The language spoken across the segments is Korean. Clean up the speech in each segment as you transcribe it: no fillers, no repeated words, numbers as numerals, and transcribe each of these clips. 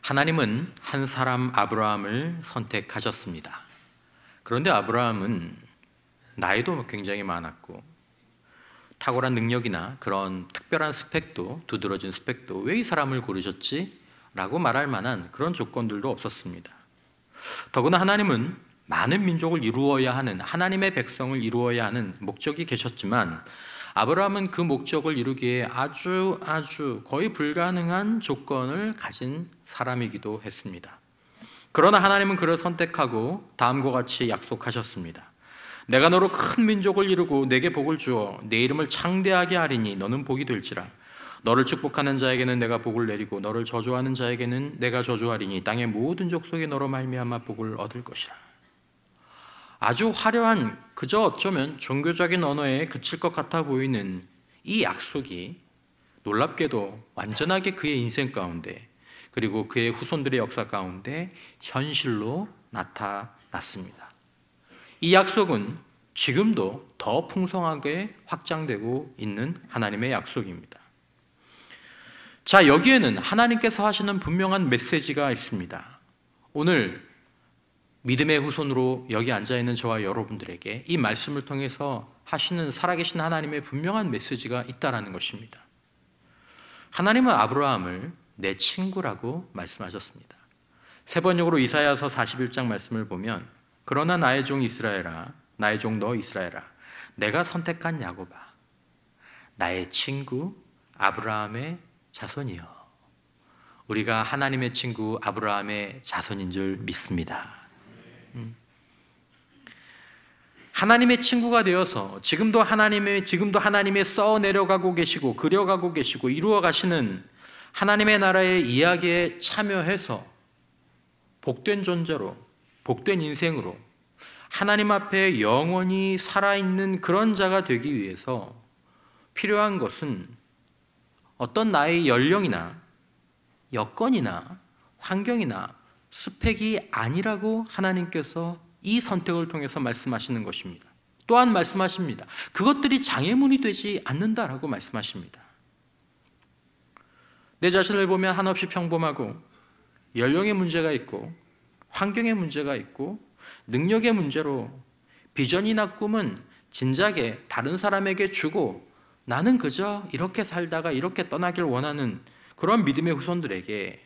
하나님은 한 사람 아브라함을 선택하셨습니다. 그런데 아브라함은 나이도 굉장히 많았고 탁월한 능력이나 그런 특별한 스펙도, 두드러진 스펙도 왜 이 사람을 고르셨지? 라고 말할 만한 그런 조건들도 없었습니다. 더구나 하나님은 많은 민족을 이루어야 하는, 하나님의 백성을 이루어야 하는 목적이 계셨지만 아브라함은 그 목적을 이루기에 아주 거의 불가능한 조건을 가진 사람이기도 했습니다. 그러나 하나님은 그를 선택하고 다음과 같이 약속하셨습니다. 내가 너로 큰 민족을 이루고 내게 복을 주어 내 이름을 창대하게 하리니 너는 복이 될지라. 너를 축복하는 자에게는 내가 복을 내리고 너를 저주하는 자에게는 내가 저주하리니 땅의 모든 족속이 너로 말미암아 복을 얻을 것이라. 아주 화려한, 그저 어쩌면 종교적인 언어에 그칠 것 같아 보이는 이 약속이 놀랍게도 완전하게 그의 인생 가운데, 그리고 그의 후손들의 역사 가운데 현실로 나타났습니다. 이 약속은 지금도 더 풍성하게 확장되고 있는 하나님의 약속입니다. 자, 여기에는 하나님께서 하시는 분명한 메시지가 있습니다. 오늘 믿음의 후손으로 여기 앉아있는 저와 여러분들에게 이 말씀을 통해서 하시는 살아계신 하나님의 분명한 메시지가 있다는 것입니다. 하나님은 아브라함을 내 친구라고 말씀하셨습니다. 세 번역으로 이사야서 41장 말씀을 보면 그러나 나의 종 이스라엘아, 나의 종 너 이스라엘아, 내가 선택한 야곱아, 나의 친구 아브라함의 자손이여. 우리가 하나님의 친구 아브라함의 자손인 줄 믿습니다. 하나님의 친구가 되어서 지금도 하나님의 써내려가고 계시고 그려가고 계시고 이루어 가시는 하나님의 나라의 이야기에 참여해서 복된 존재로, 복된 인생으로 하나님 앞에 영원히 살아있는 그런 자가 되기 위해서 필요한 것은 어떤 나의 연령이나 여건이나 환경이나 스펙이 아니라고 하나님께서 이 선택을 통해서 말씀하시는 것입니다. 또한 말씀하십니다. 그것들이 장애물이 되지 않는다라고 말씀하십니다. 내 자신을 보면 한없이 평범하고 연령의 문제가 있고 환경의 문제가 있고 능력의 문제로 비전이나 꿈은 진작에 다른 사람에게 주고 나는 그저 이렇게 살다가 이렇게 떠나길 원하는 그런 믿음의 후손들에게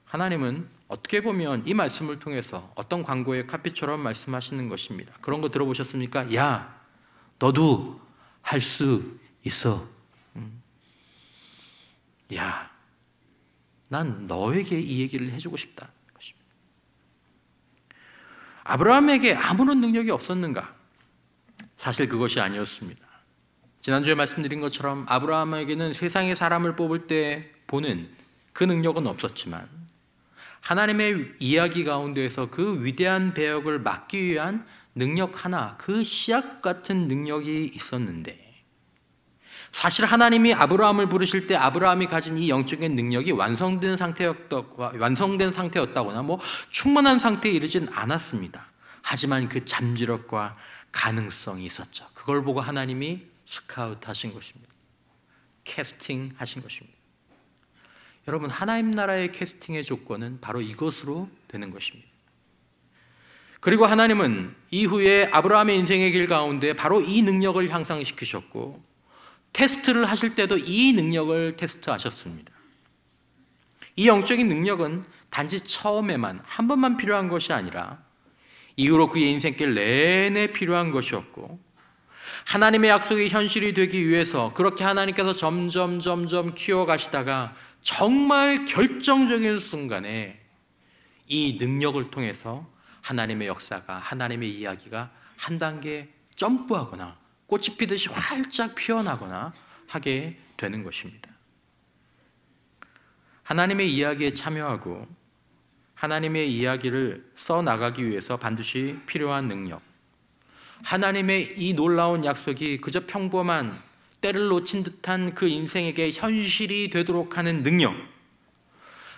하나님은 어떻게 보면 이 말씀을 통해서 어떤 광고의 카피처럼 말씀하시는 것입니다. 그런 거 들어보셨습니까? 야, 너도 할 수 있어. 야, 난 너에게 이 얘기를 해주고 싶다. 아브라함에게 아무런 능력이 없었는가? 사실 그것이 아니었습니다. 지난주에 말씀드린 것처럼 아브라함에게는 세상의 사람을 뽑을 때 보는 그 능력은 없었지만 하나님의 이야기 가운데에서 그 위대한 배역을 맡기 위한 능력 하나, 그 씨앗 같은 능력이 있었는데 사실 하나님이 아브라함을 부르실 때 아브라함이 가진 이 영적인 능력이 완성된 상태였다거나 충만한 상태에 이르진 않았습니다. 하지만 그 잠재력과 가능성이 있었죠. 그걸 보고 하나님이 스카우트 하신 것입니다. 캐스팅 하신 것입니다. 여러분, 하나님 나라의 캐스팅의 조건은 바로 이것으로 되는 것입니다. 그리고 하나님은 이후에 아브라함의 인생의 길 가운데 바로 이 능력을 향상시키셨고 테스트를 하실 때도 이 능력을 테스트하셨습니다. 이 영적인 능력은 단지 처음에만 한 번만 필요한 것이 아니라 이후로 그의 인생길 내내 필요한 것이었고 하나님의 약속이 현실이 되기 위해서 그렇게 하나님께서 점점 키워가시다가 정말 결정적인 순간에 이 능력을 통해서 하나님의 역사가, 하나님의 이야기가 한 단계 점프하거나 꽃이 피듯이 활짝 피어나거나 하게 되는 것입니다. 하나님의 이야기에 참여하고 하나님의 이야기를 써나가기 위해서 반드시 필요한 능력, 하나님의 이 놀라운 약속이 그저 평범한 때를 놓친 듯한 그 인생에게 현실이 되도록 하는 능력,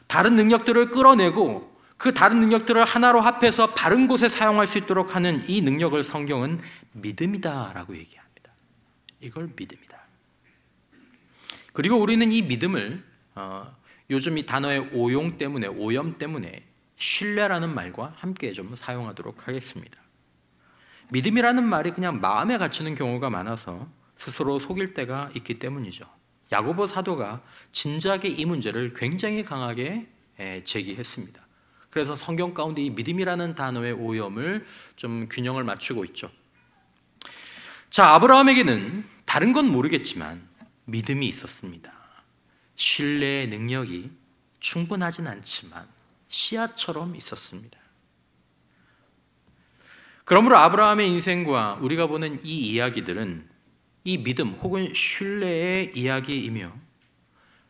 다른 능력들을 끌어내고 그 다른 능력들을 하나로 합해서 바른 곳에 사용할 수 있도록 하는 이 능력을 성경은 믿음이다라고 얘기합니다. 이걸 믿음이다. 그리고 우리는 이 믿음을 요즘 이 단어의 오용 때문에, 오염 때문에 신뢰라는 말과 함께 좀 사용하도록 하겠습니다. 믿음이라는 말이 그냥 마음에 갇히는 경우가 많아서 스스로 속일 때가 있기 때문이죠. 야고보 사도가 진작에 이 문제를 굉장히 강하게 제기했습니다. 그래서 성경 가운데 이 믿음이라는 단어의 오염을 좀 균형을 맞추고 있죠. 자, 아브라함에게는 다른 건 모르겠지만 믿음이 있었습니다. 신뢰의 능력이 충분하진 않지만 씨앗처럼 있었습니다. 그러므로 아브라함의 인생과 우리가 보는 이 이야기들은 이 믿음 혹은 신뢰의 이야기이며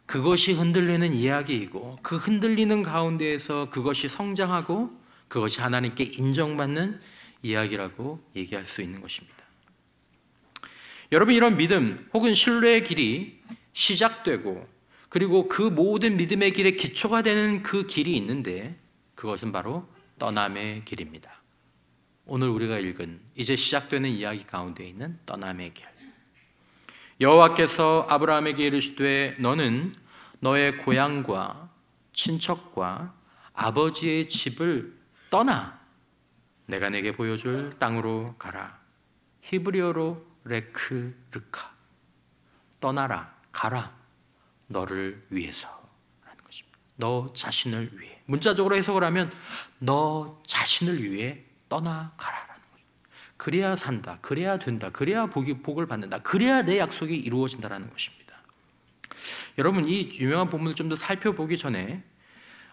그것이 흔들리는 이야기이고 그 흔들리는 가운데에서 그것이 성장하고 그것이 하나님께 인정받는 이야기라고 얘기할 수 있는 것입니다. 여러분, 이런 믿음 혹은 신뢰의 길이 시작되고 그리고 그 모든 믿음의 길의 기초가 되는 그 길이 있는데 그것은 바로 떠남의 길입니다. 오늘 우리가 읽은 이제 시작되는 이야기 가운데 있는 떠남의 길. 여호와께서 아브라함에게 이르시되 너는 너의 고향과 친척과 아버지의 집을 떠나 내가 내게 보여줄 땅으로 가라. 히브리어로 레크르카, 떠나라, 가라, 너를 위해서라는 것입니다. 너 자신을 위해. 문자적으로 해석을 하면 너 자신을 위해 떠나가라라는 거죠. 그래야 산다, 그래야 된다, 그래야 복을 받는다, 그래야 내 약속이 이루어진다라는 것입니다. 여러분, 이 유명한 본문을 좀 더 살펴보기 전에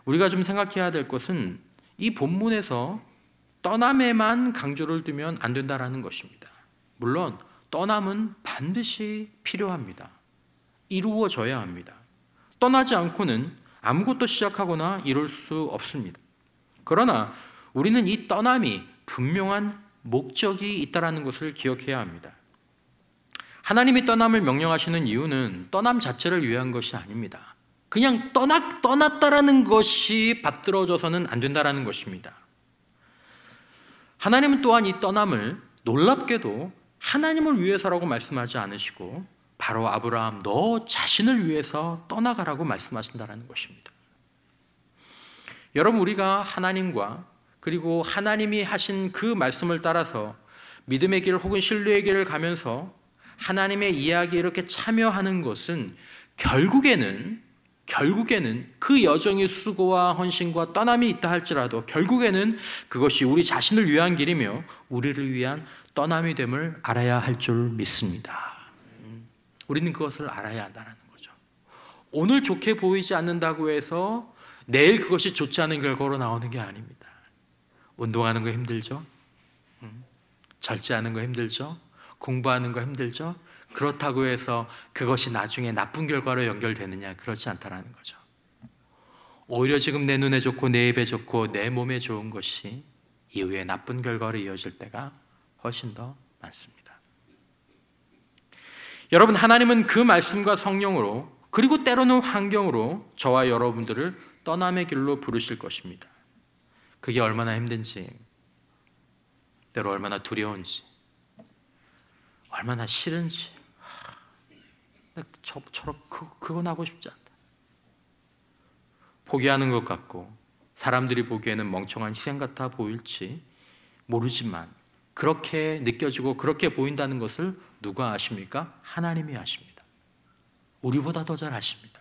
우리가 좀 생각해야 될 것은 이 본문에서 떠남에만 강조를 두면 안 된다라는 것입니다. 물론 떠남은 반드시 필요합니다. 이루어져야 합니다. 떠나지 않고는 아무것도 시작하거나 이룰 수 없습니다. 그러나 우리는 이 떠남이 분명한 목적이 있다는 것을 기억해야 합니다. 하나님이 떠남을 명령하시는 이유는 떠남 자체를 위한 것이 아닙니다. 그냥 떠났다라는 것이 받들어져서는 안 된다는 것입니다. 하나님은 또한 이 떠남을 놀랍게도 하나님을 위해서라고 말씀하지 않으시고 바로 아브라함 너 자신을 위해서 떠나가라고 말씀하신다는 것입니다. 여러분, 우리가 하나님과 그리고 하나님이 하신 그 말씀을 따라서 믿음의 길 혹은 신뢰의 길을 가면서 하나님의 이야기에 이렇게 참여하는 것은 결국에는 그 여정의 수고와 헌신과 떠남이 있다 할지라도 결국에는 그것이 우리 자신을 위한 길이며 우리를 위한 떠남이 됨을 알아야 할 줄 믿습니다. 우리는 그것을 알아야 한다는 거죠. 오늘 좋게 보이지 않는다고 해서 내일 그것이 좋지 않은 결과로 나오는 게 아닙니다. 운동하는 거 힘들죠? 절제하는 거 힘들죠? 공부하는 거 힘들죠? 그렇다고 해서 그것이 나중에 나쁜 결과로 연결되느냐? 그렇지 않다는 거죠. 오히려 지금 내 눈에 좋고 내 입에 좋고 내 몸에 좋은 것이 이후에 나쁜 결과로 이어질 때가 훨씬 더 많습니다. 여러분, 하나님은 그 말씀과 성령으로 그리고 때로는 환경으로 저와 여러분들을 떠남의 길로 부르실 것입니다. 그게 얼마나 힘든지, 때로 얼마나 두려운지, 얼마나 싫은지, 그건 하고 싶지 않다. 포기하는 것 같고 사람들이 보기에는 멍청한 희생 같아 보일지 모르지만 그렇게 느껴지고 그렇게 보인다는 것을 누가 아십니까? 하나님이 아십니다. 우리보다 더 잘 아십니다.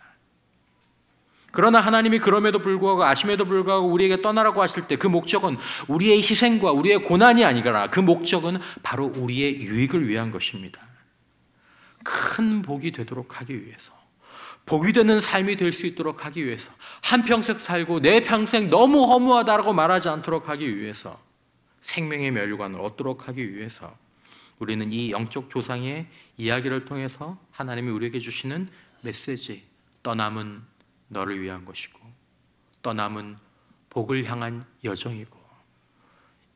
그러나 하나님이 그럼에도 불구하고 아심에도 불구하고 우리에게 떠나라고 하실 때 그 목적은 우리의 희생과 우리의 고난이 아니라 그 목적은 바로 우리의 유익을 위한 것입니다. 큰 복이 되도록 하기 위해서, 복이 되는 삶이 될 수 있도록 하기 위해서, 한평생 살고 내 평생 너무 허무하다라고 말하지 않도록 하기 위해서, 생명의 멸류관을 얻도록 하기 위해서 우리는 이 영적 조상의 이야기를 통해서 하나님이 우리에게 주시는 메시지, 떠남은 너를 위한 것이고 떠남은 복을 향한 여정이고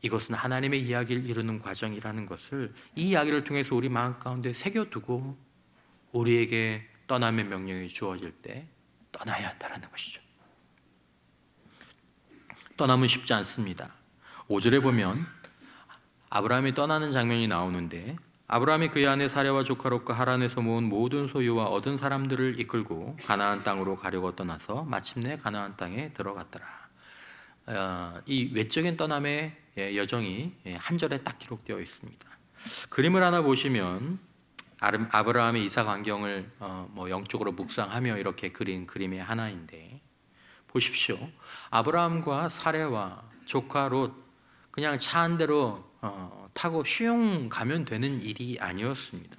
이것은 하나님의 이야기를 이루는 과정이라는 것을 이 이야기를 통해서 우리 마음 가운데 새겨두고 우리에게 떠남의 명령이 주어질 때 떠나야 한다는 것이죠. 떠남은 쉽지 않습니다. 5절에 보면 아브라함이 떠나는 장면이 나오는데 아브라함이 그의 아내 사레와 조카 롯과 하란에서 모은 모든 소유와 얻은 사람들을 이끌고 가나안 땅으로 가려고 떠나서 마침내 가나안 땅에 들어갔더라. 이 외적인 떠남의 여정이 한 절에 딱 기록되어 있습니다. 그림을 하나 보시면 아브라함의 이삭 환경을 영적으로 묵상하며 이렇게 그린 그림의 하나인데, 보십시오. 아브라함과 사레와 조카 롯 그냥 차 한 대로 타고 슝 가면 되는 일이 아니었습니다.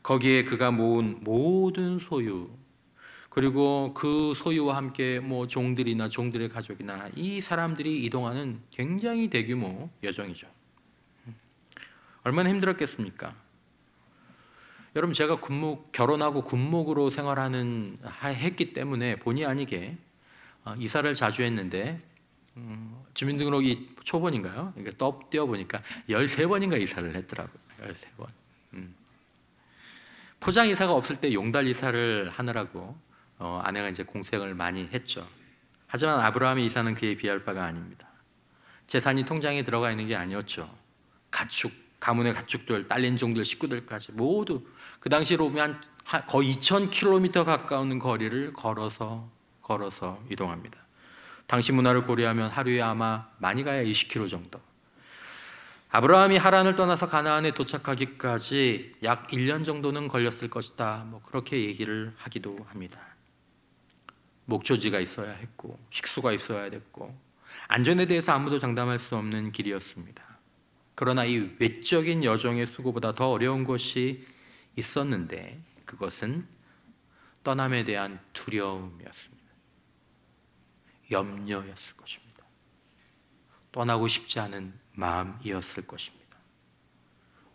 거기에 그가 모은 모든 소유, 그리고 그 소유와 함께 종들이나 종들의 가족이나 이 사람들이 이동하는 굉장히 대규모 여정이죠. 얼마나 힘들었겠습니까? 여러분, 제가 결혼하고 군목으로 했기 때문에 본의 아니게 이사를 자주 했는데, 주민등록이 초번인가요? 이게 띄워보니까 13번인가 이사를 했더라고요. 13번. 포장 이사가 없을 때 용달 이사를 하느라고 아내가 이제 공생을 많이 했죠. 하지만 아브라함의 이사는 그에 비할 바가 아닙니다. 재산이 통장에 들어가 있는 게 아니었죠. 가문의 가축들, 딸린 종들, 식구들까지 모두 그 당시로 보면 거의 2000km 가까운 거리를 걸어서 이동합니다. 당시 문화를 고려하면 하루에 아마 많이 가야 20km 정도. 아브라함이 하란을 떠나서 가나안에 도착하기까지 약 1년 정도는 걸렸을 것이다. 그렇게 얘기를 하기도 합니다. 목초지가 있어야 했고, 식수가 있어야 됐고, 안전에 대해서 아무도 장담할 수 없는 길이었습니다. 그러나 이 외적인 여정의 수고보다 더 어려운 것이 있었는데, 그것은 떠남에 대한 두려움이었습니다. 염려였을 것입니다. 떠나고 싶지 않은 마음이었을 것입니다.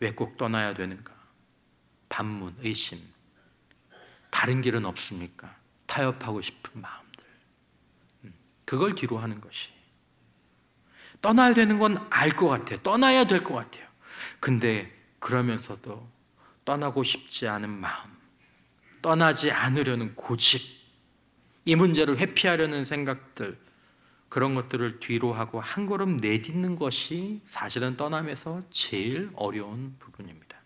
왜 꼭 떠나야 되는가? 반문, 의심. 다른 길은 없습니까? 타협하고 싶은 마음들. 그걸 뒤로 하는 것이. 떠나야 되는 건 알 것 같아요. 떠나야 될 것 같아요. 근데 그러면서도 떠나고 싶지 않은 마음, 떠나지 않으려는 고집, 이 문제를 회피하려는 생각들, 그런 것들을 뒤로 하고 한 걸음 내딛는 것이 사실은 떠남에서 제일 어려운 부분입니다.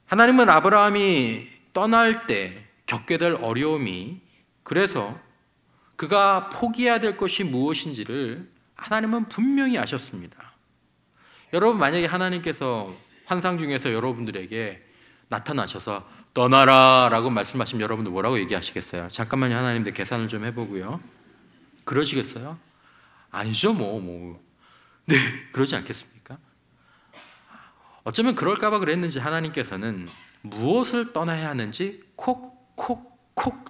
하나님은 아브라함이 떠날 때 겪게 될 어려움이, 그래서 그가 포기해야 될 것이 무엇인지를 하나님은 분명히 아셨습니다. 여러분, 만약에 하나님께서 환상 중에서 여러분들에게 나타나셔서 떠나라 라고 말씀하시면 여러분들 뭐라고 얘기하시겠어요? 잠깐만요, 하나님들 계산을 좀 해보고요. 그러시겠어요? 아니죠, 네, 그러지 않겠습니까? 어쩌면 그럴까봐 그랬는지 하나님께서는 무엇을 떠나야 하는지 콕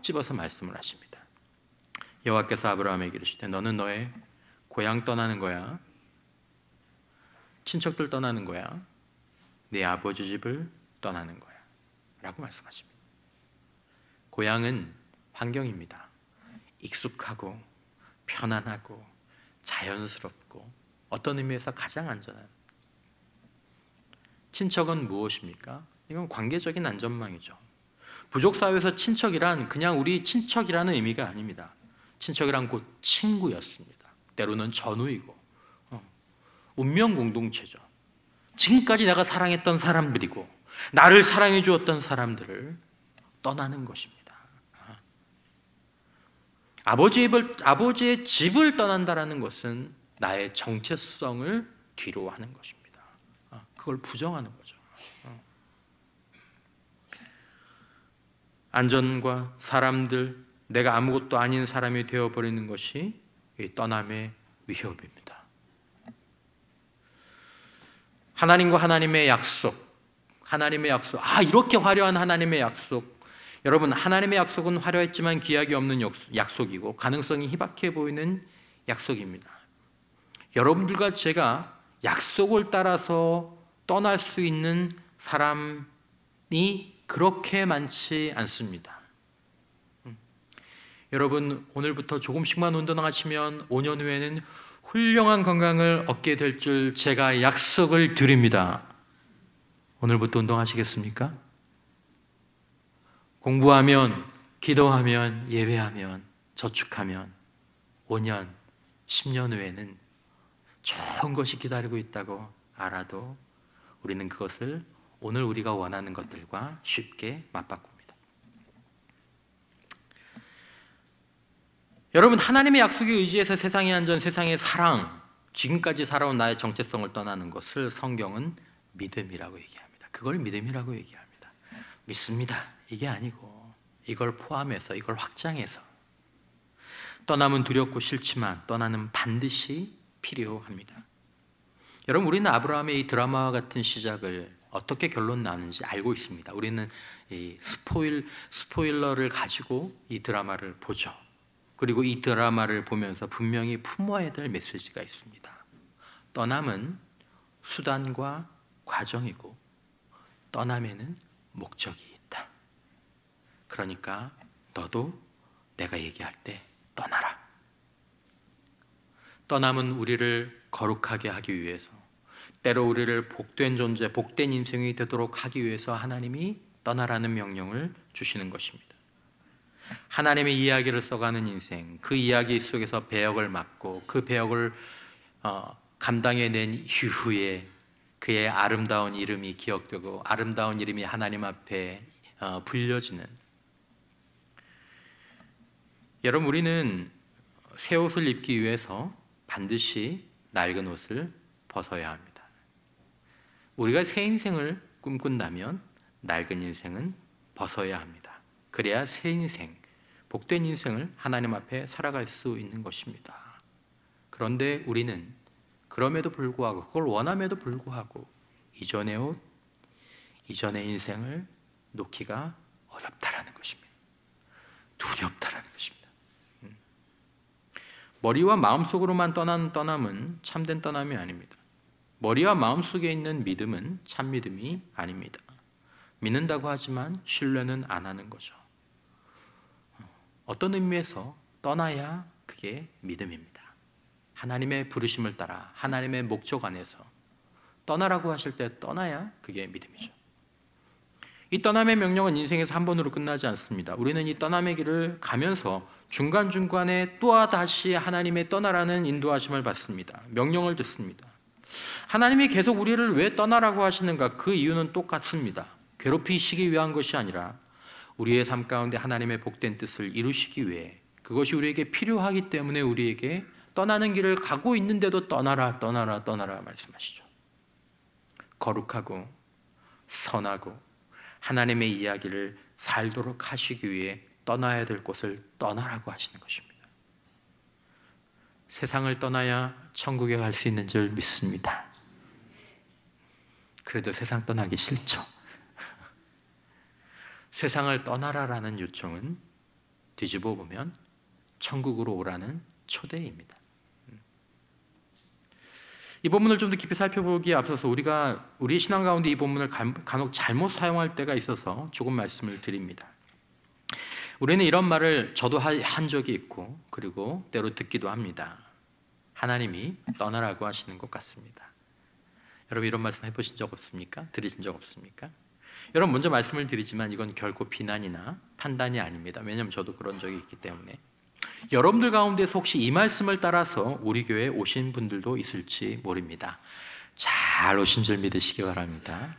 집어서 말씀을 하십니다. 여호와께서 아브라함에게 이르시되 너는 너의 고향 떠나는 거야, 친척들 떠나는 거야, 네 아버지 집을 떠나는 거야 라고 말씀하십니다. 고향은 환경입니다. 익숙하고 편안하고 자연스럽고 어떤 의미에서 가장 안전한. 친척은 무엇입니까? 이건 관계적인 안전망이죠. 부족사회에서 친척이란 그냥 우리 친척이라는 의미가 아닙니다. 친척이란 곧 친구였습니다. 때로는 전우이고 운명 공동체죠. 지금까지 내가 사랑했던 사람들이고 나를 사랑해 주었던 사람들을 떠나는 것입니다. 아버지의 집을 떠난다는 것은 나의 정체성을 뒤로 하는 것입니다. 그걸 부정하는 거죠. 안전과 사람들, 내가 아무것도 아닌 사람이 되어버리는 것이 이 떠남의 위협입니다. 하나님과 하나님의 약속, 이렇게 화려한 하나님의 약속. 여러분, 하나님의 약속은 화려했지만 기약이 없는 약속이고 가능성이 희박해 보이는 약속입니다. 여러분들과 제가 약속을 따라서 떠날 수 있는 사람이 그렇게 많지 않습니다. 여러분, 오늘부터 조금씩만 운동하시면 5년 후에는 훌륭한 건강을 얻게 될 줄 제가 약속을 드립니다. 오늘부터 운동하시겠습니까? 공부하면, 기도하면, 예배하면, 저축하면 5년, 10년 후에는 좋은 것이 기다리고 있다고 알아도 우리는 그것을 오늘 우리가 원하는 것들과 쉽게 맞바꿉니다. 여러분, 하나님의 약속에 의지해서 세상의 안전, 세상의 사랑, 지금까지 살아온 나의 정체성을 떠나는 것을 성경은 믿음이라고 얘기합니다. 그걸 믿음이라고 얘기합니다. 믿습니다. 이게 아니고 이걸 포함해서, 이걸 확장해서 떠남은 두렵고 싫지만 떠나는 반드시 필요합니다. 여러분, 우리는 아브라함의 이 드라마와 같은 시작을 어떻게 결론 나는지 알고 있습니다. 우리는 이 스포일러를 가지고 이 드라마를 보죠. 그리고 이 드라마를 보면서 분명히 품어야 될 메시지가 있습니다. 떠남은 수단과 과정이고 떠남에는 목적이 있다. 그러니까 너도 내가 얘기할 때 떠나라. 떠남은 우리를 거룩하게 하기 위해서, 때로 우리를 복된 존재, 복된 인생이 되도록 하기 위해서 하나님이 떠나라는 명령을 주시는 것입니다. 하나님의 이야기를 써가는 인생, 그 이야기 속에서 배역을 맡고 그 배역을 감당해낸 이후에 그의 아름다운 이름이 기억되고 아름다운 이름이 하나님 앞에 불려지는, 여러분, 우리는 새 옷을 입기 위해서 반드시 낡은 옷을 벗어야 합니다. 우리가 새 인생을 꿈꾼다면 낡은 인생은 벗어야 합니다. 그래야 새 인생, 복된 인생을 하나님 앞에 살아갈 수 있는 것입니다. 그런데 우리는 그럼에도 불구하고, 그걸 원함에도 불구하고 이전의 옷, 이전의 인생을 놓기가 어렵다라는 것입니다. 두렵다라는 것입니다. 머리와 마음속으로만 떠나는 떠남은 참된 떠남이 아닙니다. 머리와 마음속에 있는 믿음은 참 믿음이 아닙니다. 믿는다고 하지만 신뢰는 안 하는 거죠. 어떤 의미에서 떠나야 그게 믿음입니다. 하나님의 부르심을 따라 하나님의 목적 안에서 떠나라고 하실 때 떠나야 그게 믿음이죠. 이 떠남의 명령은 인생에서 한 번으로 끝나지 않습니다. 우리는 이 떠남의 길을 가면서 중간중간에 또다시 하나님의 떠나라는 인도하심을 받습니다. 명령을 듣습니다. 하나님이 계속 우리를 왜 떠나라고 하시는가? 그 이유는 똑같습니다. 괴롭히시기 위한 것이 아니라 우리의 삶 가운데 하나님의 복된 뜻을 이루시기 위해, 그것이 우리에게 필요하기 때문에 우리에게 떠나는 길을 가고 있는데도 떠나라, 떠나라, 떠나라 말씀하시죠. 거룩하고 선하고 하나님의 이야기를 살도록 하시기 위해 떠나야 될 곳을 떠나라고 하시는 것입니다. 세상을 떠나야 천국에 갈 수 있는 줄 믿습니다. 그래도 세상 떠나기 싫죠. 세상을 떠나라라는 요청은 뒤집어 보면 천국으로 오라는 초대입니다. 이 본문을 좀 더 깊이 살펴보기에 앞서서 우리가 우리의 신앙 가운데 이 본문을 간혹 잘못 사용할 때가 있어서 조금 말씀을 드립니다. 우리는 이런 말을 저도 한 적이 있고 그리고 때로 듣기도 합니다. 하나님이 떠나라고 하시는 것 같습니다. 여러분, 이런 말씀 해보신 적 없습니까? 들으신 적 없습니까? 여러분, 먼저 말씀을 드리지만 이건 결코 비난이나 판단이 아닙니다. 왜냐하면 저도 그런 적이 있기 때문에. 여러분들 가운데서 혹시 이 말씀을 따라서 우리 교회에 오신 분들도 있을지 모릅니다. 잘 오신 줄 믿으시기 바랍니다.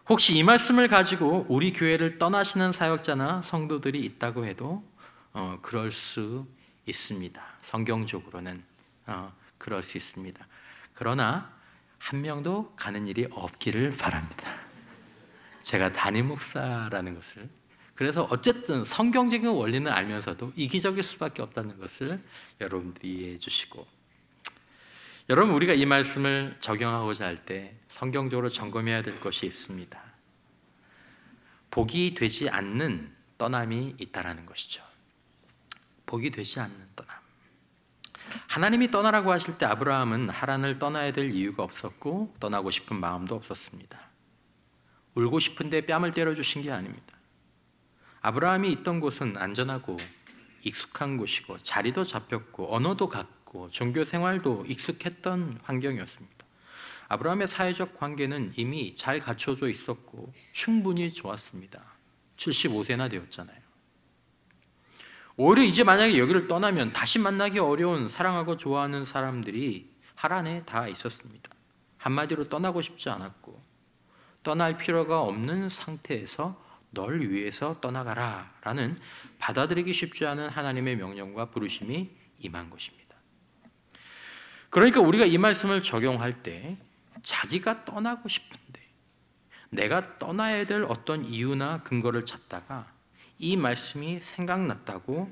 혹시 이 말씀을 가지고 우리 교회를 떠나시는 사역자나 성도들이 있다고 해도 그럴 수 있습니다. 성경적으로는 그럴 수 있습니다. 그러나 한 명도 가는 일이 없기를 바랍니다. 제가 담임 목사라는 것을, 그래서 어쨌든 성경적인 원리는 알면서도 이기적일 수밖에 없다는 것을 여러분들이 이해해 주시고, 여러분, 우리가 이 말씀을 적용하고자 할 때 성경적으로 점검해야 될 것이 있습니다. 복이 되지 않는 떠남이 있다라는 것이죠. 복이 되지 않는 떠남. 하나님이 떠나라고 하실 때 아브라함은 하란을 떠나야 될 이유가 없었고 떠나고 싶은 마음도 없었습니다. 울고 싶은데 뺨을 때려주신 게 아닙니다. 아브라함이 있던 곳은 안전하고 익숙한 곳이고 자리도 잡혔고 언어도 같고 종교 생활도 익숙했던 환경이었습니다. 아브라함의 사회적 관계는 이미 잘 갖춰져 있었고 충분히 좋았습니다. 75세나 되었잖아요. 오히려 이제 만약에 여기를 떠나면 다시 만나기 어려운 사랑하고 좋아하는 사람들이 하란에 다 있었습니다. 한마디로 떠나고 싶지 않았고 떠날 필요가 없는 상태에서 널 위해서 떠나가라 라는 받아들이기 쉽지 않은 하나님의 명령과 부르심이 임한 것입니다. 그러니까 우리가 이 말씀을 적용할 때 자기가 떠나고 싶은데 내가 떠나야 될 어떤 이유나 근거를 찾다가 이 말씀이 생각났다고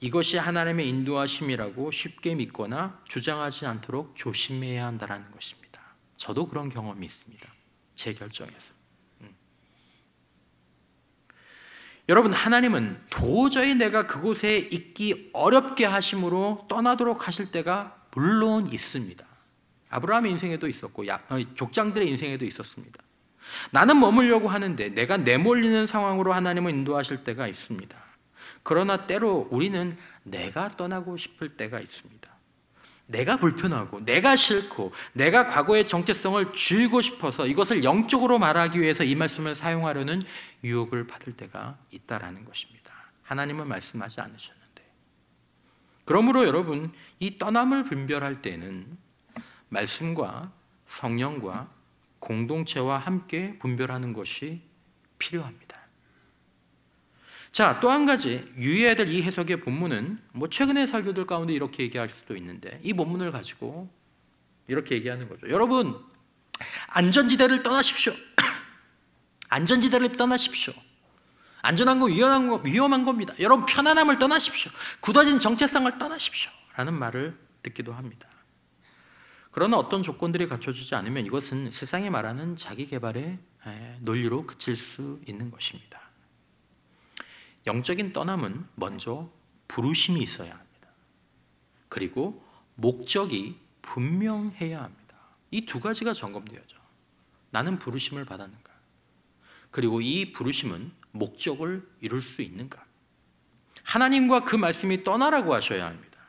이것이 하나님의 인도하심이라고 쉽게 믿거나 주장하지 않도록 조심해야 한다는 것입니다. 저도 그런 경험이 있습니다. 제 결정에서. 여러분, 하나님은 도저히 내가 그곳에 있기 어렵게 하심으로 떠나도록 하실 때가 물론 있습니다. 아브라함의 인생에도 있었고 족장들의 인생에도 있었습니다. 나는 머물려고 하는데 내가 내몰리는 상황으로 하나님은 인도하실 때가 있습니다. 그러나 때로 우리는 내가 떠나고 싶을 때가 있습니다. 내가 불편하고 내가 싫고 내가 과거의 정체성을 지우고 싶어서 이것을 영적으로 말하기 위해서 이 말씀을 사용하려는 유혹을 받을 때가 있다라는 것입니다. 하나님은 말씀하지 않으셨는데. 그러므로 여러분, 이 떠남을 분별할 때는 말씀과 성령과 공동체와 함께 분별하는 것이 필요합니다. 자, 또 한 가지 유의해야 될 이 해석의 본문은 최근의 설교들 가운데 이렇게 얘기할 수도 있는데 이 본문을 가지고 이렇게 얘기하는 거죠. 여러분, 안전지대를 떠나십시오. 안전지대를 떠나십시오. 안전한 거 위험한 겁니다. 여러분, 편안함을 떠나십시오. 굳어진 정체성을 떠나십시오. 라는 말을 듣기도 합니다. 그러나 어떤 조건들이 갖춰지지 않으면 이것은 세상이 말하는 자기 개발의 논리로 그칠 수 있는 것입니다. 영적인 떠남은 먼저 부르심이 있어야 합니다. 그리고 목적이 분명해야 합니다. 이 두 가지가 점검되어야죠. 나는 부르심을 받았는가? 그리고 이 부르심은 목적을 이룰 수 있는가? 하나님과 그 말씀이 떠나라고 하셔야 합니다.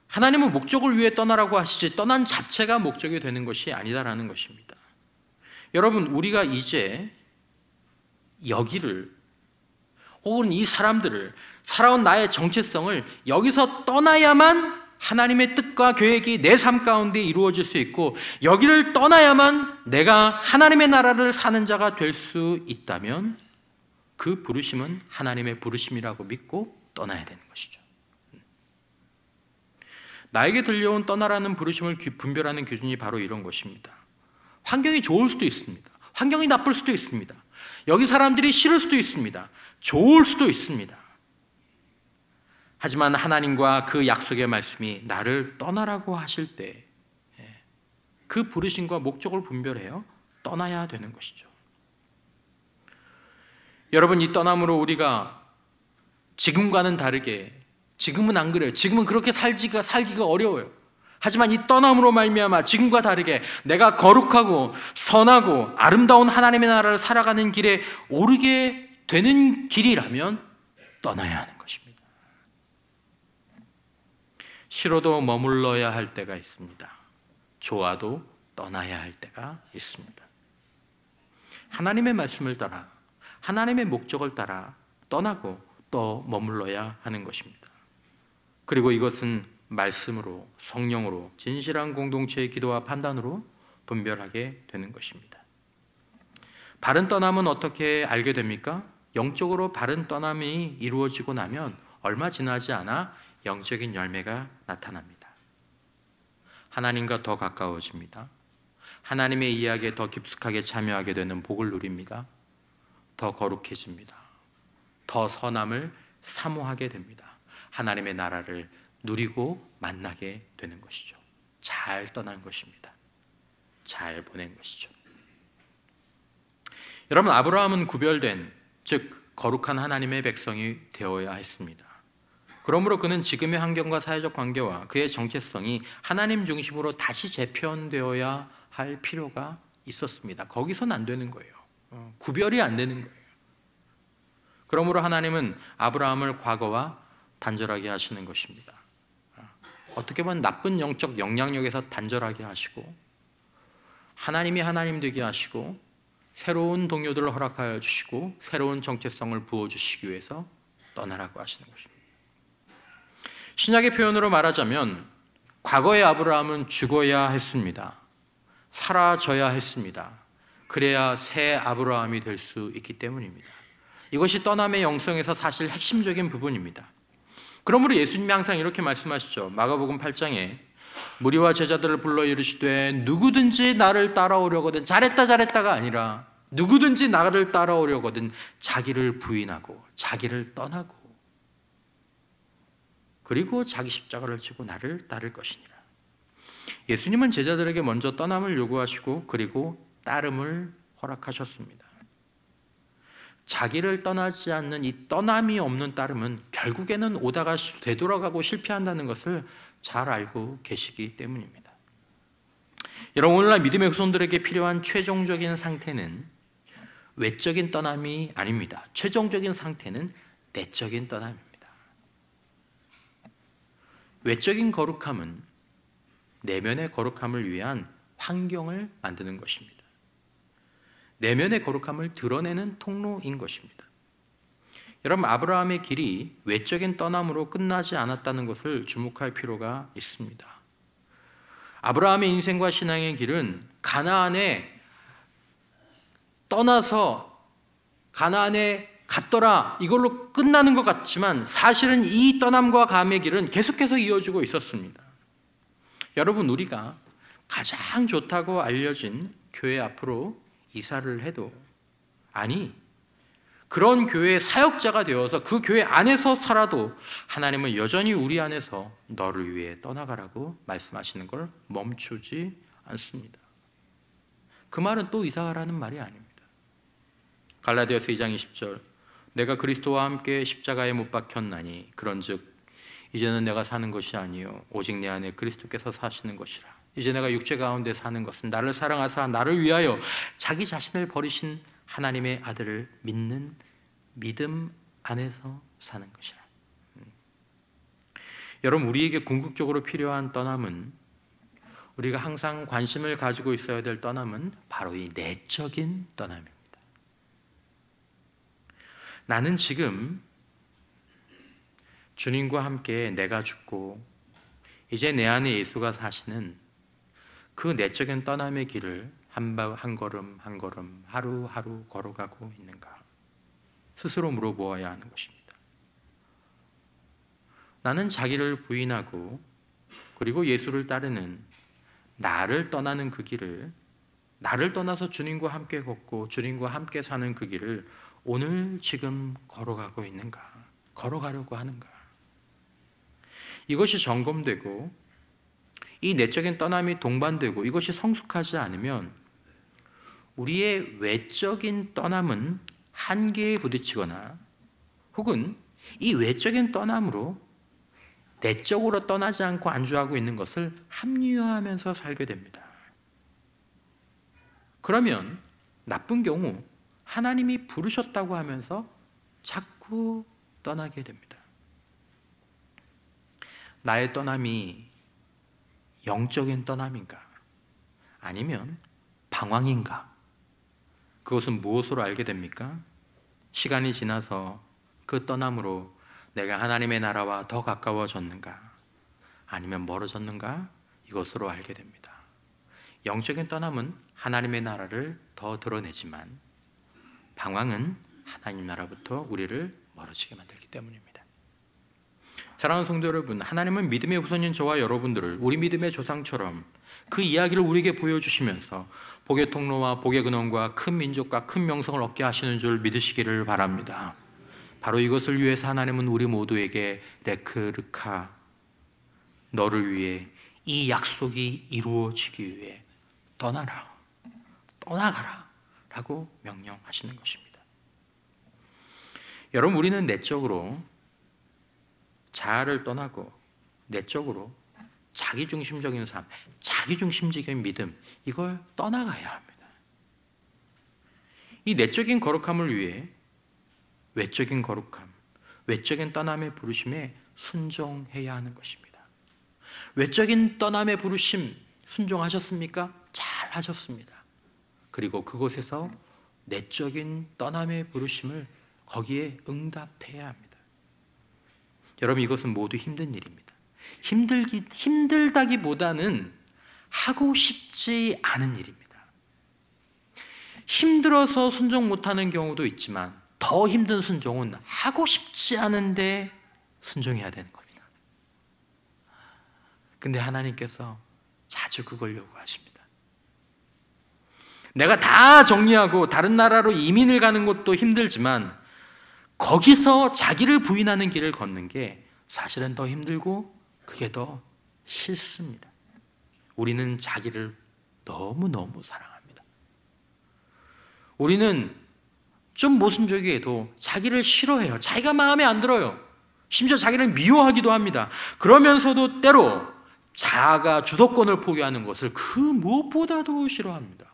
하나님은 목적을 위해 떠나라고 하시지 떠난 자체가 목적이 되는 것이 아니다라는 것입니다. 여러분, 우리가 이제 여기를 혹은 이 사람들을 살아온 나의 정체성을 여기서 떠나야만 하나님의 뜻과 계획이 내 삶 가운데 이루어질 수 있고 여기를 떠나야만 내가 하나님의 나라를 사는 자가 될 수 있다면 그 부르심은 하나님의 부르심이라고 믿고 떠나야 되는 것이죠. 나에게 들려온 떠나라는 부르심을 분별하는 기준이 바로 이런 것입니다. 환경이 좋을 수도 있습니다. 환경이 나쁠 수도 있습니다. 여기 사람들이 싫을 수도 있습니다. 좋을 수도 있습니다. 하지만 하나님과 그 약속의 말씀이 나를 떠나라고 하실 때 그 부르심과 목적을 분별해요. 떠나야 되는 것이죠. 여러분, 이 떠남으로 우리가 지금과는 다르게, 지금은 안 그래요. 지금은 그렇게 살기가 어려워요. 하지만 이 떠남으로 말미암아 지금과 다르게 내가 거룩하고 선하고 아름다운 하나님의 나라를 살아가는 길에 오르게 되는 길이라면 떠나야 하는 것입니다. 싫어도 머물러야 할 때가 있습니다. 좋아도 떠나야 할 때가 있습니다. 하나님의 말씀을 따라 하나님의 목적을 따라 떠나고 또 머물러야 하는 것입니다. 그리고 이것은 말씀으로, 성령으로, 진실한 공동체의 기도와 판단으로 분별하게 되는 것입니다. 바른 떠남은 어떻게 알게 됩니까? 영적으로 바른 떠남이 이루어지고 나면 얼마 지나지 않아 영적인 열매가 나타납니다. 하나님과 더 가까워집니다. 하나님의 이야기에 더 깊숙하게 참여하게 되는 복을 누립니다. 더 거룩해집니다. 더 선함을 사모하게 됩니다. 하나님의 나라를 누리고 만나게 되는 것이죠. 잘 떠난 것입니다. 잘 보낸 것이죠. 여러분, 아브라함은 구별된, 즉 거룩한 하나님의 백성이 되어야 했습니다. 그러므로 그는 지금의 환경과 사회적 관계와 그의 정체성이 하나님 중심으로 다시 재편되어야 할 필요가 있었습니다. 거기선 안 되는 거예요. 구별이 안 되는 거예요. 그러므로 하나님은 아브라함을 과거와 단절하게 하시는 것입니다. 어떻게 보면 나쁜 영적 영향력에서 단절하게 하시고 하나님이 하나님 되게 하시고 새로운 동료들을 허락하여 주시고 새로운 정체성을 부어주시기 위해서 떠나라고 하시는 것입니다. 신약의 표현으로 말하자면 과거의 아브라함은 죽어야 했습니다. 사라져야 했습니다. 그래야 새 아브라함이 될 수 있기 때문입니다. 이것이 떠남의 영성에서 사실 핵심적인 부분입니다. 그러므로 예수님이 항상 이렇게 말씀하시죠. 마가복음 8장에 무리와 제자들을 불러 이르시되 누구든지 나를 따라오려거든, 잘했다가 아니라 누구든지 나를 따라오려거든 자기를 부인하고 자기를 떠나고 그리고 자기 십자가를 지고 나를 따를 것이니라. 예수님은 제자들에게 먼저 떠남을 요구하시고 그리고 따름을 허락하셨습니다. 자기를 떠나지 않는 이 떠남이 없는 따름은 결국에는 오다가 되돌아가고 실패한다는 것을 잘 알고 계시기 때문입니다. 여러분, 오늘날 믿음의 후손들에게 필요한 최종적인 상태는 외적인 떠남이 아닙니다. 최종적인 상태는 내적인 떠남입니다. 외적인 거룩함은 내면의 거룩함을 위한 환경을 만드는 것입니다. 내면의 거룩함을 드러내는 통로인 것입니다. 여러분, 아브라함의 길이 외적인 떠남으로 끝나지 않았다는 것을 주목할 필요가 있습니다. 아브라함의 인생과 신앙의 길은 가나안에 떠나서 가나안에 갔더라 이걸로 끝나는 것 같지만 사실은 이 떠남과 감의 길은 계속해서 이어지고 있었습니다. 여러분, 우리가 가장 좋다고 알려진 교회 앞으로 이사를 해도, 아니 그런 교회의 사역자가 되어서 그 교회 안에서 살아도 하나님은 여전히 우리 안에서 너를 위해 떠나가라고 말씀하시는 걸 멈추지 않습니다. 그 말은 또 이사가라는 말이 아닙니다. 갈라디아서 2장 20절, 내가 그리스도와 함께 십자가에 못 박혔나니 그런즉 이제는 내가 사는 것이 아니요 오직 내 안에 그리스도께서 사시는 것이라. 이제 내가 육체 가운데 사는 것은 나를 사랑하사 나를 위하여 자기 자신을 버리신 하나님의 아들을 믿는 믿음 안에서 사는 것이라. 여러분, 우리에게 궁극적으로 필요한 떠남은, 우리가 항상 관심을 가지고 있어야 될 떠남은 바로 이 내적인 떠남입니다. 나는 지금 주님과 함께 내가 죽고 이제 내 안에 예수가 사시는 그 내적인 떠남의 길을 한 걸음 한 걸음 하루하루 걸어가고 있는가 스스로 물어보아야 하는 것입니다. 나는 자기를 부인하고 그리고 예수를 따르는 나를 떠나는 그 길을, 나를 떠나서 주님과 함께 걷고 주님과 함께 사는 그 길을 오늘 지금 걸어가고 있는가, 걸어가려고 하는가. 이것이 점검되고 이 내적인 떠남이 동반되고 이것이 성숙하지 않으면 우리의 외적인 떠남은 한계에 부딪히거나 혹은 이 외적인 떠남으로 내적으로 떠나지 않고 안주하고 있는 것을 합리화하면서 살게 됩니다. 그러면 나쁜 경우 하나님이 부르셨다고 하면서 자꾸 떠나게 됩니다. 나의 떠남이 영적인 떠남인가? 아니면 방황인가? 그것은 무엇으로 알게 됩니까? 시간이 지나서 그 떠남으로 내가 하나님의 나라와 더 가까워졌는가? 아니면 멀어졌는가? 이것으로 알게 됩니다. 영적인 떠남은 하나님의 나라를 더 드러내지만 방황은 하나님 나라부터 우리를 멀어지게 만들기 때문입니다. 사랑하는 성도 여러분, 하나님은 믿음의 후손인 저와 여러분들을 우리 믿음의 조상처럼 그 이야기를 우리에게 보여주시면서 복의 통로와 복의 근원과 큰 민족과 큰 명성을 얻게 하시는 줄 믿으시기를 바랍니다. 바로 이것을 위해서 하나님은 우리 모두에게 레크르카, 너를 위해 이 약속이 이루어지기 위해 떠나라, 떠나가라 라고 명령하시는 것입니다. 여러분, 우리는 내적으로 자아를 떠나고 내적으로 자기중심적인 삶, 자기중심적인 믿음, 이걸 떠나가야 합니다. 이 내적인 거룩함을 위해 외적인 거룩함, 외적인 떠남의 부르심에 순종해야 하는 것입니다. 외적인 떠남의 부르심 순종하셨습니까? 잘 하셨습니다. 그리고 그곳에서 내적인 떠남의 부르심을 거기에 응답해야 합니다. 여러분, 이것은 모두 힘든 일입니다. 힘들다기보다는 하고 싶지 않은 일입니다. 힘들어서 순종 못하는 경우도 있지만 더 힘든 순종은 하고 싶지 않은데 순종해야 되는 겁니다. 근데 하나님께서 자주 그걸 요구하십니다. 내가 다 정리하고 다른 나라로 이민을 가는 것도 힘들지만 거기서 자기를 부인하는 길을 걷는 게 사실은 더 힘들고 그게 더 싫습니다. 우리는 자기를 너무너무 사랑합니다. 우리는 좀 모순적이어도 자기를 싫어해요. 자기가 마음에 안 들어요. 심지어 자기를 미워하기도 합니다. 그러면서도 때로 자아가 주도권을 포기하는 것을 그 무엇보다도 싫어합니다.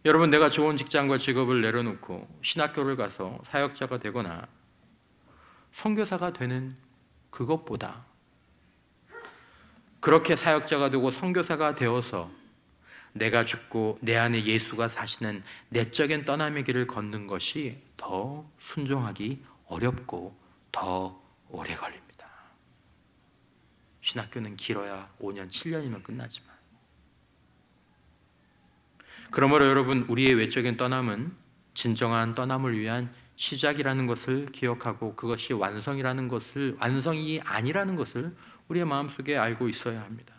여러분, 내가 좋은 직장과 직업을 내려놓고 신학교를 가서 사역자가 되거나 선교사가 되는 그것보다 그렇게 사역자가 되고 선교사가 되어서 내가 죽고 내 안에 예수가 사시는 내적인 떠남의 길을 걷는 것이 더 순종하기 어렵고 더 오래 걸립니다. 신학교는 길어야 5년, 7년이면 끝나지만. 그러므로 여러분, 우리의 외적인 떠남은 진정한 떠남을 위한 시작이라는 것을 기억하고 그것이 완성이 아니라는 것을 우리의 마음속에 알고 있어야 합니다.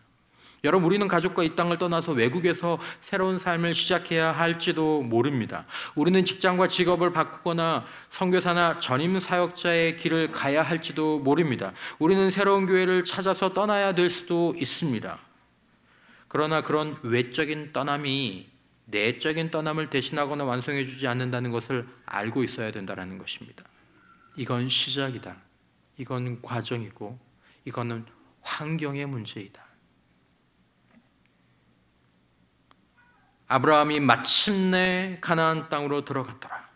여러분, 우리는 가족과 이 땅을 떠나서 외국에서 새로운 삶을 시작해야 할지도 모릅니다. 우리는 직장과 직업을 바꾸거나 선교사나 전임 사역자의 길을 가야 할지도 모릅니다. 우리는 새로운 교회를 찾아서 떠나야 될 수도 있습니다. 그러나 그런 외적인 떠남이 내적인 떠남을 대신하거나 완성해 주지 않는다는 것을 알고 있어야 된다는 것입니다. 이건 시작이다. 이건 과정이고 이거는 환경의 문제이다. 아브라함이 마침내 가나안 땅으로 들어갔더라.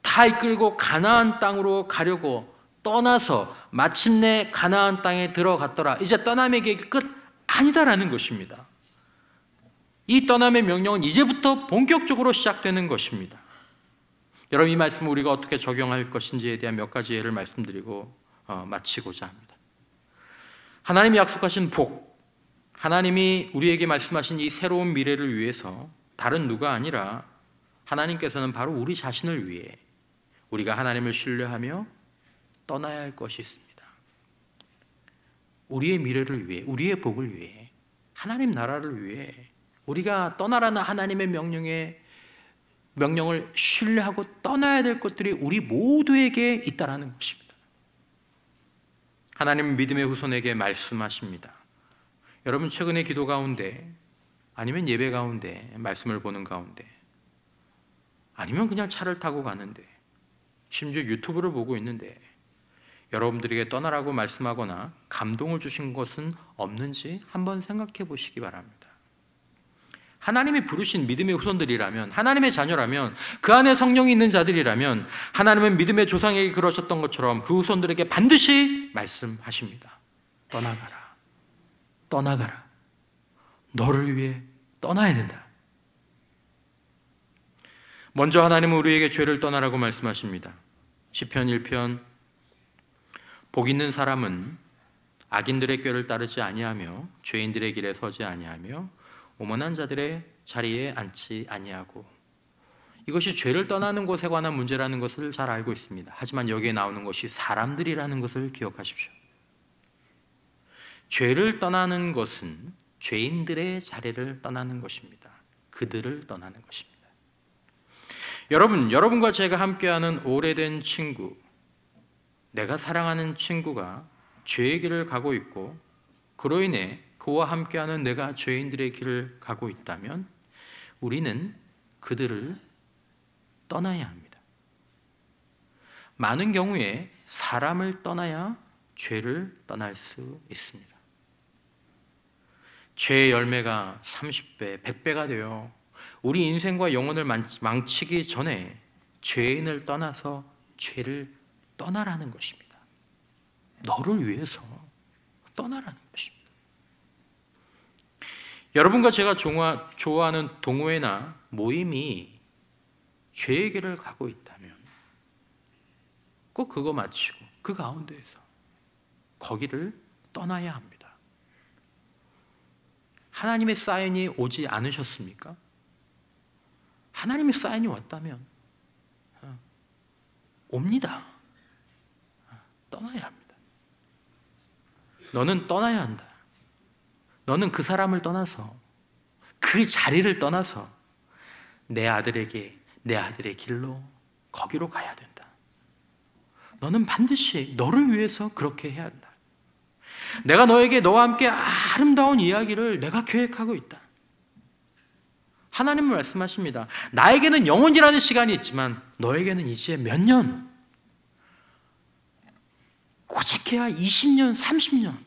다 이끌고 가나안 땅으로 가려고 떠나서 마침내 가나안 땅에 들어갔더라. 이제 떠남의 계획이 끝 아니다라는 것입니다. 이 떠남의 명령은 이제부터 본격적으로 시작되는 것입니다. 여러분, 이 말씀을 우리가 어떻게 적용할 것인지에 대한 몇 가지 예를 말씀드리고 마치고자 합니다. 하나님이 약속하신 복, 하나님이 우리에게 말씀하신 이 새로운 미래를 위해서 다른 누가 아니라 하나님께서는 바로 우리 자신을 위해 우리가 하나님을 신뢰하며 떠나야 할 것이 있습니다. 우리의 미래를 위해, 우리의 복을 위해, 하나님 나라를 위해 우리가 떠나라는 하나님의 명령을 신뢰하고 떠나야 될 것들이 우리 모두에게 있다라는 것입니다. 하나님은 믿음의 후손에게 말씀하십니다. 여러분, 최근에 기도 가운데 아니면 예배 가운데 말씀을 보는 가운데 아니면 그냥 차를 타고 가는데 심지어 유튜브를 보고 있는데 여러분들에게 떠나라고 말씀하거나 감동을 주신 것은 없는지 한번 생각해 보시기 바랍니다. 하나님이 부르신 믿음의 후손들이라면, 하나님의 자녀라면, 그 안에 성령이 있는 자들이라면 하나님은 믿음의 조상에게 그러셨던 것처럼 그 후손들에게 반드시 말씀하십니다. 떠나가라. 떠나가라. 너를 위해 떠나야 된다. 먼저 하나님은 우리에게 죄를 떠나라고 말씀하십니다. 시편 1편 복 있는 사람은 악인들의 꾀를 따르지 아니하며 죄인들의 길에 서지 아니하며 오만한 자들의 자리에 앉지 아니하고. 이것이 죄를 떠나는 것에 관한 문제라는 것을 잘 알고 있습니다. 하지만 여기에 나오는 것이 사람들이라는 것을 기억하십시오. 죄를 떠나는 것은 죄인들의 자리를 떠나는 것입니다. 그들을 떠나는 것입니다. 여러분과 제가 함께하는 오래된 친구, 내가 사랑하는 친구가 죄의 길을 가고 있고 그로 인해 그와 함께하는 내가 죄인들의 길을 가고 있다면 우리는 그들을 떠나야 합니다. 많은 경우에 사람을 떠나야 죄를 떠날 수 있습니다. 죄의 열매가 30배, 100배가 되어 우리 인생과 영혼을 망치기 전에 죄인을 떠나서 죄를 떠나라는 것입니다. 너를 위해서 떠나라는 것입니다. 여러분과 제가 좋아하는 동호회나 모임이 죄의 길을 가고 있다면 꼭 그거 마치고 그 가운데에서 거기를 떠나야 합니다. 하나님의 사인이 오지 않으셨습니까? 하나님의 사인이 왔다면 옵니다. 떠나야 합니다. 너는 떠나야 한다. 너는 그 사람을 떠나서, 그 자리를 떠나서 내 아들에게, 내 아들의 길로 거기로 가야 된다. 너는 반드시 너를 위해서 그렇게 해야 한다. 내가 너에게 너와 함께 아름다운 이야기를 내가 계획하고 있다. 하나님은 말씀하십니다. 나에게는 영원이라는 시간이 있지만 너에게는 이제 몇 년, 고작해야 20년, 30년,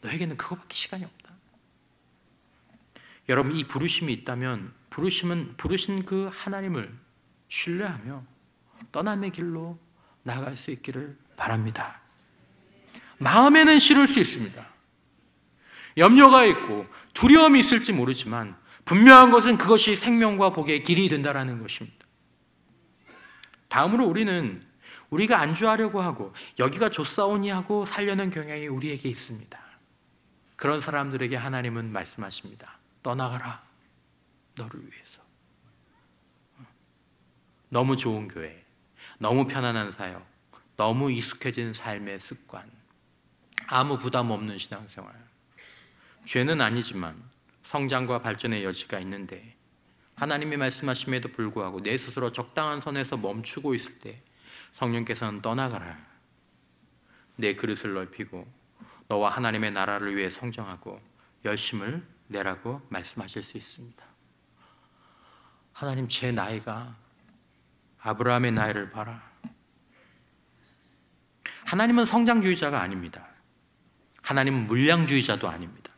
너에게는 그거밖에 시간이 없다. 여러분, 이 부르심이 있다면 부르신 그 하나님을 신뢰하며 떠남의 길로 나아갈 수 있기를 바랍니다. 마음에는 싫을 수 있습니다. 염려가 있고 두려움이 있을지 모르지만 분명한 것은 그것이 생명과 복의 길이 된다는 것입니다. 다음으로 우리가 안주하려고 하고 여기가 좋사오니 하고 살려는 경향이 우리에게 있습니다. 그런 사람들에게 하나님은 말씀하십니다. 떠나가라, 너를 위해서. 너무 좋은 교회, 너무 편안한 사역, 너무 익숙해진 삶의 습관, 아무 부담 없는 신앙생활. 죄는 아니지만 성장과 발전의 여지가 있는데 하나님이 말씀하심에도 불구하고 내 스스로 적당한 선에서 멈추고 있을 때 성령께서는 떠나가라, 내 그릇을 넓히고 너와 하나님의 나라를 위해 성장하고 열심을 내라고 말씀하실 수 있습니다. 하나님, 제 나이가 아브라함의 나이를 봐라. 하나님은 성장주의자가 아닙니다. 하나님은 물량주의자도 아닙니다.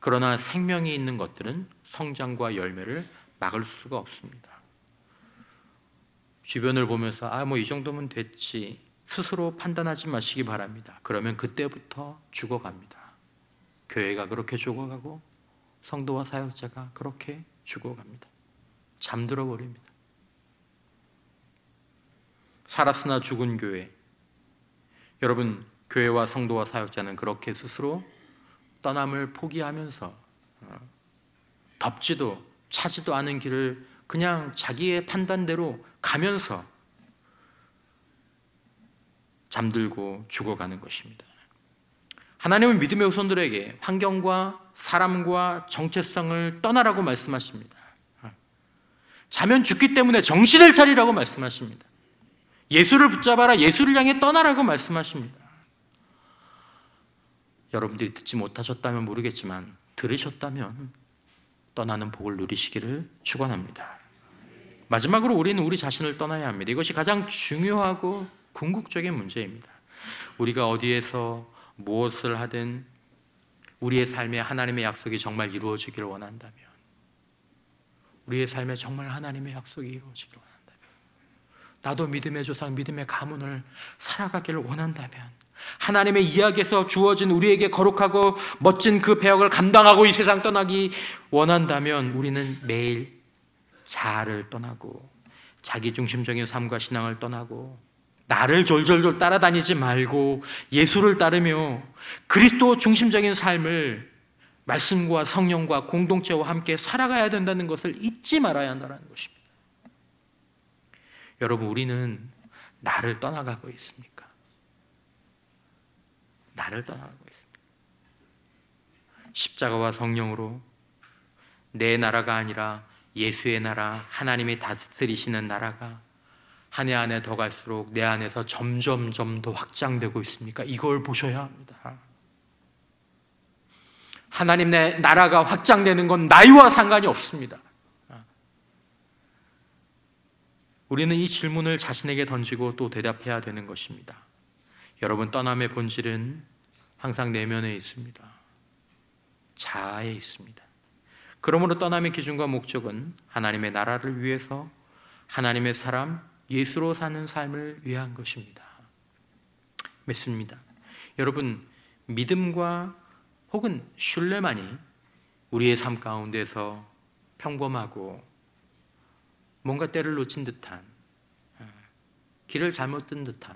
그러나 생명이 있는 것들은 성장과 열매를 막을 수가 없습니다. 주변을 보면서 이 정도면 됐지 스스로 판단하지 마시기 바랍니다. 그러면 그때부터 죽어갑니다. 교회가 그렇게 죽어가고 성도와 사역자가 그렇게 죽어갑니다. 잠들어 버립니다. 살았으나 죽은 교회. 여러분, 교회와 성도와 사역자는 그렇게 스스로 떠남을 포기하면서 덥지도 차지도 않은 길을 그냥 자기의 판단대로 가면서 잠들고 죽어가는 것입니다. 하나님은 믿음의 후손들에게 환경과 사람과 정체성을 떠나라고 말씀하십니다. 자면 죽기 때문에 정신을 차리라고 말씀하십니다. 예수를 붙잡아라, 예수를 향해 떠나라고 말씀하십니다. 여러분들이 듣지 못하셨다면 모르겠지만 들으셨다면 떠나는 복을 누리시기를 축원합니다. 마지막으로 우리는 우리 자신을 떠나야 합니다. 이것이 가장 중요하고 궁극적인 문제입니다. 우리가 어디에서 무엇을 하든 우리의 삶에 하나님의 약속이 정말 이루어지기를 원한다면, 우리의 삶에 정말 하나님의 약속이 이루어지기를 원한다면, 나도 믿음의 조상, 믿음의 가문을 살아가기를 원한다면, 하나님의 이야기에서 주어진 우리에게 거룩하고 멋진 그 배역을 감당하고 이 세상 떠나기 원한다면 우리는 매일 자아를 떠나고 자기중심적인 삶과 신앙을 떠나고 나를 졸졸졸 따라다니지 말고 예수를 따르며 그리스도 중심적인 삶을 말씀과 성령과 공동체와 함께 살아가야 된다는 것을 잊지 말아야 한다는 것입니다. 여러분, 우리는 나를 떠나가고 있습니까? 나를 떠나가고 있습니다. 십자가와 성령으로 내 나라가 아니라 예수의 나라, 하나님이 다스리시는 나라가 한 해 한 해 더 갈수록 내 안에서 점점 더 확장되고 있습니까? 이걸 보셔야 합니다. 하나님의 나라가 확장되는 건 나이와 상관이 없습니다. 우리는 이 질문을 자신에게 던지고 또 대답해야 되는 것입니다. 여러분, 떠남의 본질은 항상 내면에 있습니다. 자아에 있습니다. 그러므로 떠남의 기준과 목적은 하나님의 나라를 위해서 하나님의 사람 예수로 사는 삶을 위한 것입니다. 믿습니다. 여러분, 믿음과 혹은 신뢰만이 우리의 삶 가운데서 평범하고 뭔가 때를 놓친 듯한, 길을 잘못 든 듯한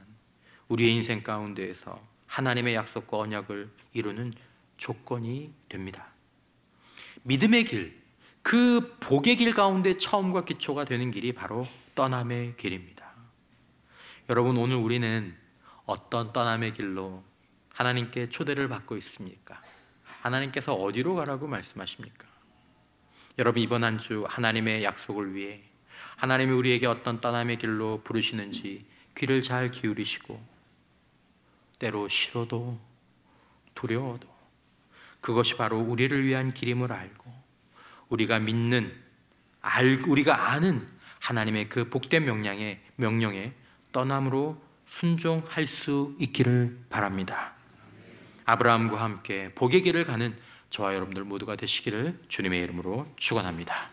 우리의 인생 가운데에서 하나님의 약속과 언약을 이루는 조건이 됩니다. 믿음의 길, 그 복의 길 가운데 처음과 기초가 되는 길이 바로 떠남의 길입니다. 여러분, 오늘 우리는 어떤 떠남의 길로 하나님께 초대를 받고 있습니까? 하나님께서 어디로 가라고 말씀하십니까? 여러분, 이번 한 주 하나님의 약속을 위해 하나님이 우리에게 어떤 떠남의 길로 부르시는지 귀를 잘 기울이시고, 때로 싫어도 두려워도 그것이 바로 우리를 위한 길임을 알고, 우리가 믿는, 우리가 아는 하나님의 그 복된 명령에 떠남으로 순종할 수 있기를 바랍니다. 아브라함과 함께 복의 길을 가는 저와 여러분들 모두가 되시기를 주님의 이름으로 축원합니다.